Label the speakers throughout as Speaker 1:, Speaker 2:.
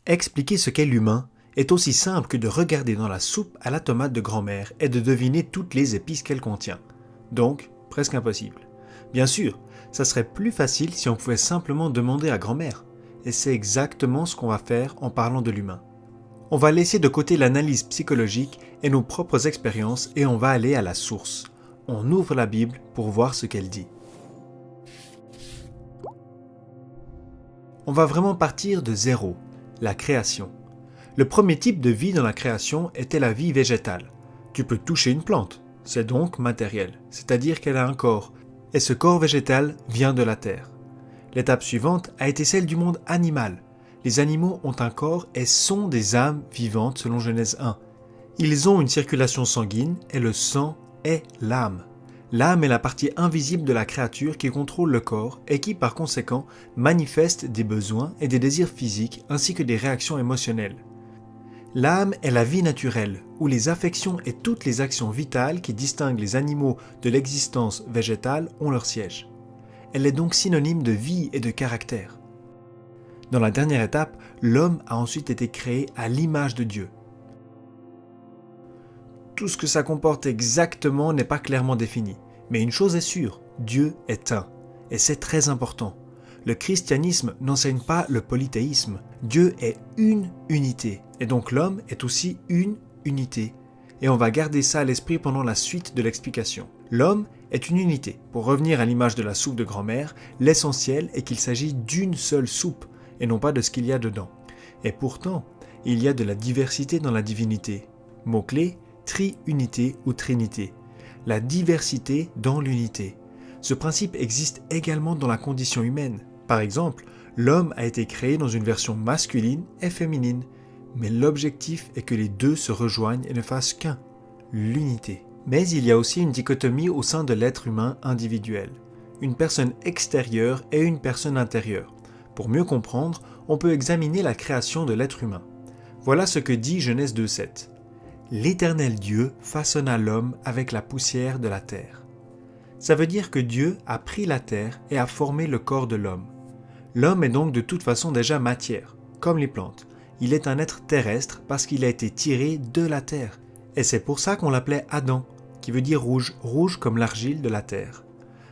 Speaker 1: Expliquer ce qu'est l'humain est aussi simple que de regarder dans la soupe à la tomate de grand-mère et de deviner toutes les épices qu'elle contient. Donc, presque impossible. Bien sûr, ça serait plus facile si on pouvait simplement demander à grand-mère. Et c'est exactement ce qu'on va faire en parlant de l'humain. On va laisser de côté l'analyse psychologique et nos propres expériences et on va aller à la source. On ouvre la Bible pour voir ce qu'elle dit. On va vraiment partir de zéro, la création. Le premier type de vie dans la création était la vie végétale. Tu peux toucher une plante, c'est donc matériel, c'est-à-dire qu'elle a un corps, et ce corps végétal vient de la terre. L'étape suivante a été celle du monde animal. Les animaux ont un corps et sont des âmes vivantes selon Genèse 1. Ils ont une circulation sanguine et le sang est l'âme. L'âme est la partie invisible de la créature qui contrôle le corps et qui, par conséquent, manifeste des besoins et des désirs physiques ainsi que des réactions émotionnelles. L'âme est la vie naturelle, où les affections et toutes les actions vitales qui distinguent les animaux de l'existence végétale ont leur siège. Elle est donc synonyme de vie et de caractère. Dans la dernière étape, l'homme a ensuite été créé à l'image de Dieu. Tout ce que ça comporte exactement n'est pas clairement défini. Mais une chose est sûre, Dieu est un. Et c'est très important. Le christianisme n'enseigne pas le polythéisme. Dieu est une unité. Et donc l'homme est aussi une unité. Et on va garder ça à l'esprit pendant la suite de l'explication. L'homme est une unité. Pour revenir à l'image de la soupe de grand-mère, l'essentiel est qu'il s'agit d'une seule soupe, et non pas de ce qu'il y a dedans. Et pourtant, il y a de la diversité dans la divinité. Mot-clé, triunité ou trinité. La diversité dans l'unité. Ce principe existe également dans la condition humaine. Par exemple, l'homme a été créé dans une version masculine et féminine, mais l'objectif est que les deux se rejoignent et ne fassent qu'un, l'unité. Mais il y a aussi une dichotomie au sein de l'être humain individuel. Une personne extérieure et une personne intérieure. Pour mieux comprendre, on peut examiner la création de l'être humain. Voilà ce que dit Genèse 2:7. L'Éternel Dieu façonna l'homme avec la poussière de la terre. Ça veut dire que Dieu a pris la terre et a formé le corps de l'homme. L'homme est donc de toute façon déjà matière, comme les plantes. Il est un être terrestre parce qu'il a été tiré de la terre. Et c'est pour ça qu'on l'appelait Adam, qui veut dire rouge, rouge comme l'argile de la terre.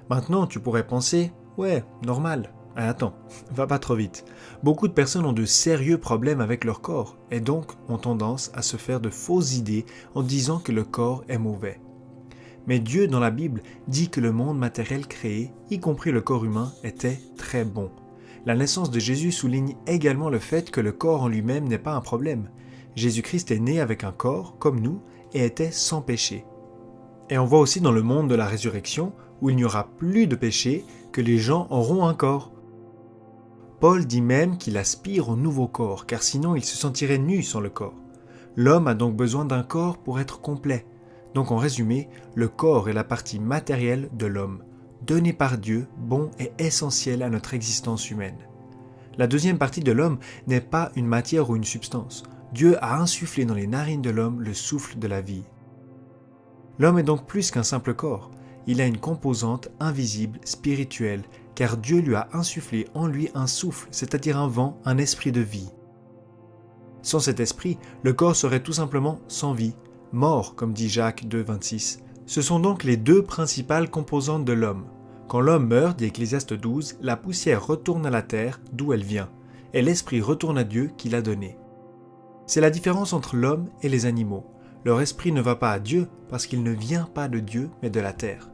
Speaker 1: Maintenant, tu pourrais penser, ouais, normal. Attends, va pas trop vite. Beaucoup de personnes ont de sérieux problèmes avec leur corps et donc ont tendance à se faire de fausses idées en disant que le corps est mauvais. Mais Dieu dans la Bible dit que le monde matériel créé, y compris le corps humain, était très bon. La naissance de Jésus souligne également le fait que le corps en lui-même n'est pas un problème. Jésus-Christ est né avec un corps, comme nous, et était sans péché. Et on voit aussi dans le monde de la résurrection, où il n'y aura plus de péché, que les gens auront un corps. Paul dit même qu'il aspire au nouveau corps, car sinon il se sentirait nu sans le corps. L'homme a donc besoin d'un corps pour être complet. Donc en résumé, le corps est la partie matérielle de l'homme, donnée par Dieu, bon et essentiel à notre existence humaine. La deuxième partie de l'homme n'est pas une matière ou une substance. Dieu a insufflé dans les narines de l'homme le souffle de la vie. L'homme est donc plus qu'un simple corps. Il a une composante invisible, spirituelle, car Dieu lui a insufflé en lui un souffle, c'est-à-dire un vent, un esprit de vie. Sans cet esprit, le corps serait tout simplement sans vie, mort, comme dit Jacques 2,26. Ce sont donc les deux principales composantes de l'homme. Quand l'homme meurt, dit Ecclésiaste 12, la poussière retourne à la terre, d'où elle vient, et l'esprit retourne à Dieu qui l'a donné. C'est la différence entre l'homme et les animaux. Leur esprit ne va pas à Dieu parce qu'il ne vient pas de Dieu, mais de la terre.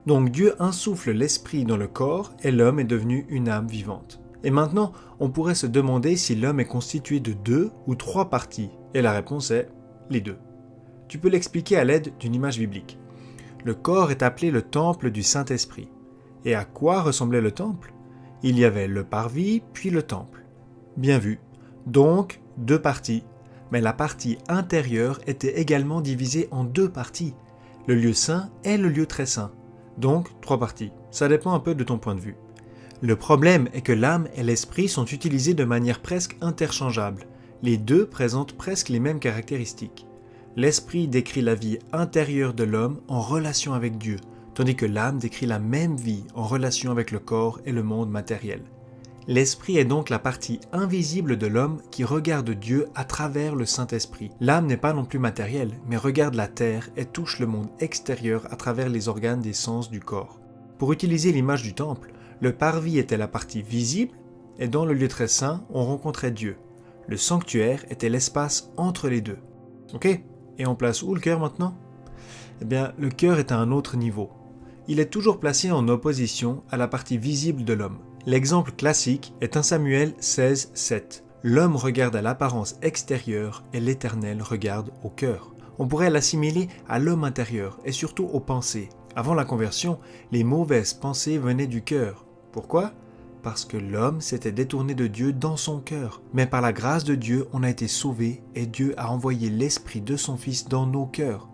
Speaker 1: Donc Dieu insouffle l'esprit dans le corps et l'homme est devenu une âme vivante. Et maintenant, on pourrait se demander si l'homme est constitué de 2 ou 3 parties. Et la réponse est les 2. Tu peux l'expliquer à l'aide d'une image biblique. Le corps est appelé le temple du Saint-Esprit. Et à quoi ressemblait le temple? Il y avait le parvis, puis le temple. Bien vu. Donc, 2 parties. Mais la partie intérieure était également divisée en 2 parties. Le lieu saint et le lieu très saint. Donc, 3 parties. Ça dépend un peu de ton point de vue. Le problème est que l'âme et l'esprit sont utilisés de manière presque interchangeable. Les deux présentent presque les mêmes caractéristiques. L'esprit décrit la vie intérieure de l'homme en relation avec Dieu, tandis que l'âme décrit la même vie en relation avec le corps et le monde matériel. L'esprit est donc la partie invisible de l'homme qui regarde Dieu à travers le Saint-Esprit. L'âme n'est pas non plus matérielle, mais regarde la terre et touche le monde extérieur à travers les organes des sens du corps. Pour utiliser l'image du temple, le parvis était la partie visible, et dans le lieu très saint, on rencontrait Dieu. Le sanctuaire était l'espace entre les deux. Ok? Et on place où le cœur maintenant? Eh bien, le cœur est à un autre niveau. Il est toujours placé en opposition à la partie visible de l'homme. L'exemple classique est 1 Samuel 16, 7. L'homme regarde à l'apparence extérieure et l'Éternel regarde au cœur. On pourrait l'assimiler à l'homme intérieur et surtout aux pensées. Avant la conversion, les mauvaises pensées venaient du cœur. Pourquoi? Parce que l'homme s'était détourné de Dieu dans son cœur. Mais par la grâce de Dieu, on a été sauvés et Dieu a envoyé l'Esprit de son Fils dans nos cœurs.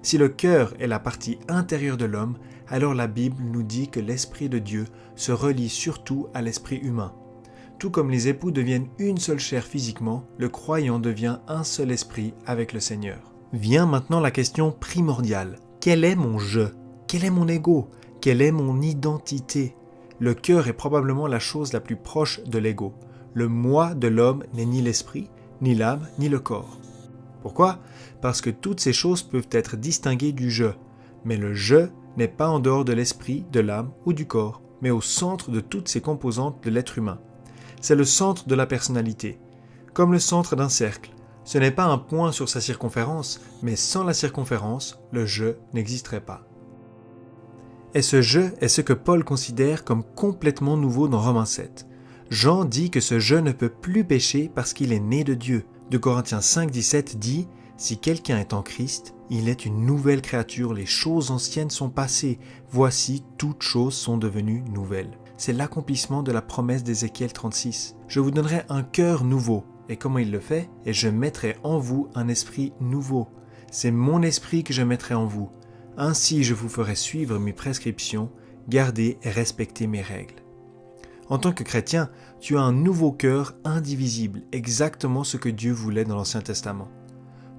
Speaker 1: Si le cœur est la partie intérieure de l'homme, alors la Bible nous dit que l'Esprit de Dieu se relie surtout à l'esprit humain. Tout comme les époux deviennent une seule chair physiquement, le croyant devient un seul esprit avec le Seigneur. Vient maintenant la question primordiale. Quel est mon je? Quel est mon ego? Quelle est mon identité? Le cœur est probablement la chose la plus proche de l'ego. Le moi de l'homme n'est ni l'esprit, ni l'âme, ni le corps. Pourquoi? Parce que toutes ces choses peuvent être distinguées du je. Mais le je n'est pas en dehors de l'esprit, de l'âme ou du corps, mais au centre de toutes ces composantes de l'être humain. C'est le centre de la personnalité. Comme le centre d'un cercle, ce n'est pas un point sur sa circonférence, mais sans la circonférence, le je n'existerait pas. Et ce je est ce que Paul considère comme complètement nouveau dans Romains 7. Jean dit que ce je ne peut plus pécher parce qu'il est né de Dieu. 2 Corinthiens 5, 17 dit « Si quelqu'un est en Christ, il est une nouvelle créature, les choses anciennes sont passées, voici toutes choses sont devenues nouvelles. » C'est l'accomplissement de la promesse d'Ézéchiel 36. « Je vous donnerai un cœur nouveau. » Et comment il le fait? « Et je mettrai en vous un esprit nouveau. C'est mon esprit que je mettrai en vous. Ainsi je vous ferai suivre mes prescriptions, garder et respecter mes règles. » En tant que chrétien, tu as un nouveau cœur indivisible, exactement ce que Dieu voulait dans l'Ancien Testament.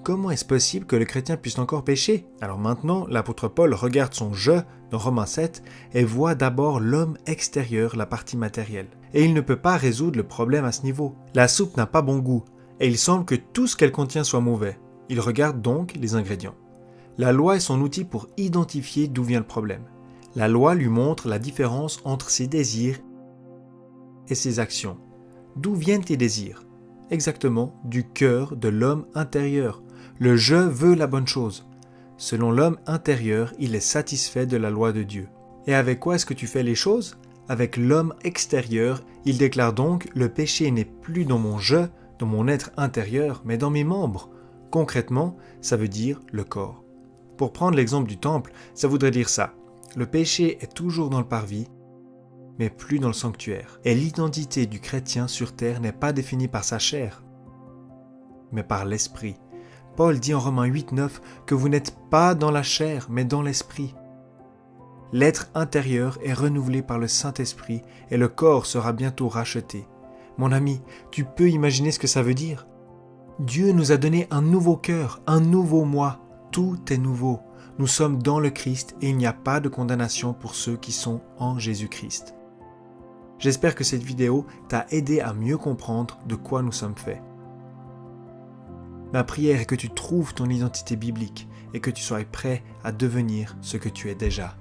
Speaker 1: Comment est-ce possible que le chrétien puisse encore pécher? Alors maintenant, l'apôtre Paul regarde son « je » dans Romains 7 et voit d'abord l'homme extérieur, la partie matérielle. Et il ne peut pas résoudre le problème à ce niveau. La soupe n'a pas bon goût et il semble que tout ce qu'elle contient soit mauvais. Il regarde donc les ingrédients. La loi est son outil pour identifier d'où vient le problème. La loi lui montre la différence entre ses désirs et ses actions. D'où viennent tes désirs? Exactement, du cœur de l'homme intérieur. Le « je veux la bonne chose ». Selon l'homme intérieur, il est satisfait de la loi de Dieu. Et avec quoi est-ce que tu fais les choses? Avec l'homme extérieur, il déclare donc « le péché n'est plus dans mon « je », dans mon être intérieur, mais dans mes membres ». Concrètement, ça veut dire le corps. Pour prendre l'exemple du temple, ça voudrait dire ça. Le péché est toujours dans le parvis, mais plus dans le sanctuaire. Et l'identité du chrétien sur terre n'est pas définie par sa chair, mais par l'esprit. Paul dit en Romains 8, 9 que vous n'êtes pas dans la chair, mais dans l'esprit. L'être intérieur est renouvelé par le Saint-Esprit et le corps sera bientôt racheté. Mon ami, tu peux imaginer ce que ça veut dire? Dieu nous a donné un nouveau cœur, un nouveau moi. Tout est nouveau. Nous sommes dans le Christ et il n'y a pas de condamnation pour ceux qui sont en Jésus-Christ. J'espère que cette vidéo t'a aidé à mieux comprendre de quoi nous sommes faits. Ma prière est que tu trouves ton identité biblique et que tu sois prêt à devenir ce que tu es déjà.